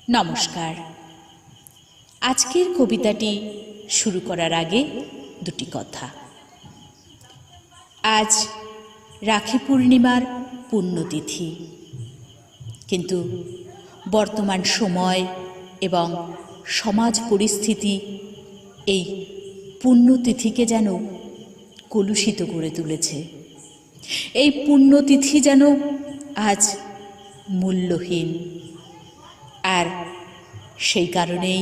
নমস্কার। আজকের কবিতাটি শুরু করার আগে দুটি কথা। আজ রাখি পূর্ণিমার পুণ্যতিথি, কিন্তু বর্তমান সময় এবং সমাজ পরিস্থিতি এই পুণ্যতিথিকে যেন কলুষিত করে তুলেছে। এই পুণ্যতিথি যেন আজ মূল্যহীন। আর সেই কারণেই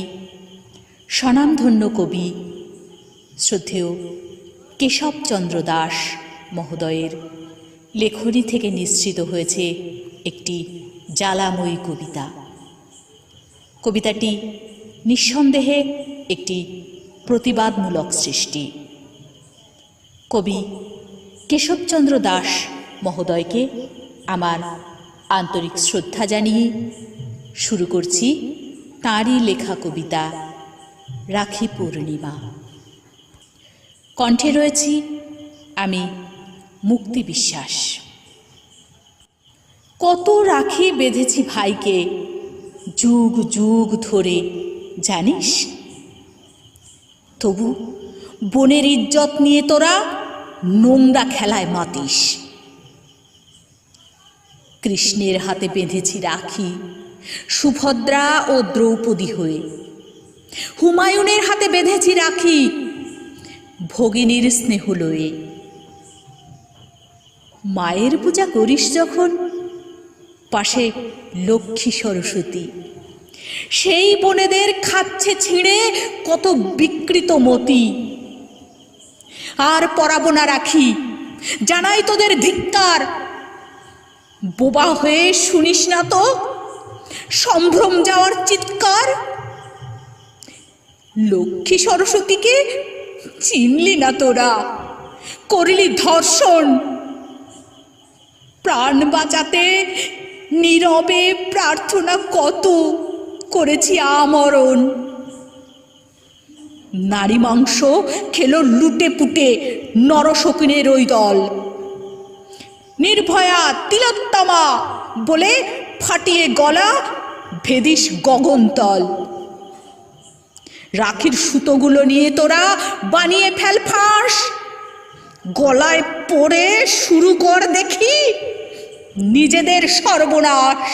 স্বনামধন্য কবি শ্রদ্ধেয় কেশবচন্দ্র দাস মহোদয়ের লেখনী থেকে নিঃসৃত হয়েছে একটি জ্বালাময়ী কবিতা। কবিতাটি নিঃসন্দেহে একটি প্রতিবাদমূলক সৃষ্টি। কবি কেশবচন্দ্র দাস মহোদয়কে আমার আন্তরিক শ্রদ্ধা জানিয়ে শুরু করছি তাঁরই লেখা কবিতা রাখি পূর্ণিমা। কণ্ঠে রয়েছি আমি মুক্তি বিশ্বাস। কত রাখি বেঁধেছি ভাইকে যুগ যুগ ধরে, জানিস? তবু বোনের ইজ্জত নিয়ে তোরা নোংরা খেলায় মাতিস। কৃষ্ণের হাতে বেঁধেছি রাখি সুভদ্রা ও দ্রৌপদী হয়ে, হুমায়ুনের হাতে বেঁধেছি রাখি ভগিনীর স্নেহ লয়ে। মায়ের পূজা করিস যখন, পাশে লক্ষ্মী সরস্বতী, সেই বোনেদের খাচ্ছে ছিঁড়ে কত বিকৃত মতি। আর পরাবো না রাখি, জানাই তোদের ধিক্কার। বোবা হয়ে শুনিস না তো সম্ভ্রম যাওয়ার চিৎকার? লক্ষ্মী সরস্বতীকে চিনলি না তোরা, করলি ধর্ষণ। প্রাণ বাঁচাতে নীরবে প্রার্থনা কত করেছি আমরণ। নারী মাংস খেলো লুটে পুটে নরশকুনের ওই দল। নির্ভয়া তিলোত্তমা বলে ফাটিয়ে গলা ভেদিস গগনতল। রাখির সুতোগুলো নিয়ে তোরা বানিয়ে ফেল ফাঁস, গলায় পড়ে শুরু কর দেখি নিজেদের সর্বনাশ।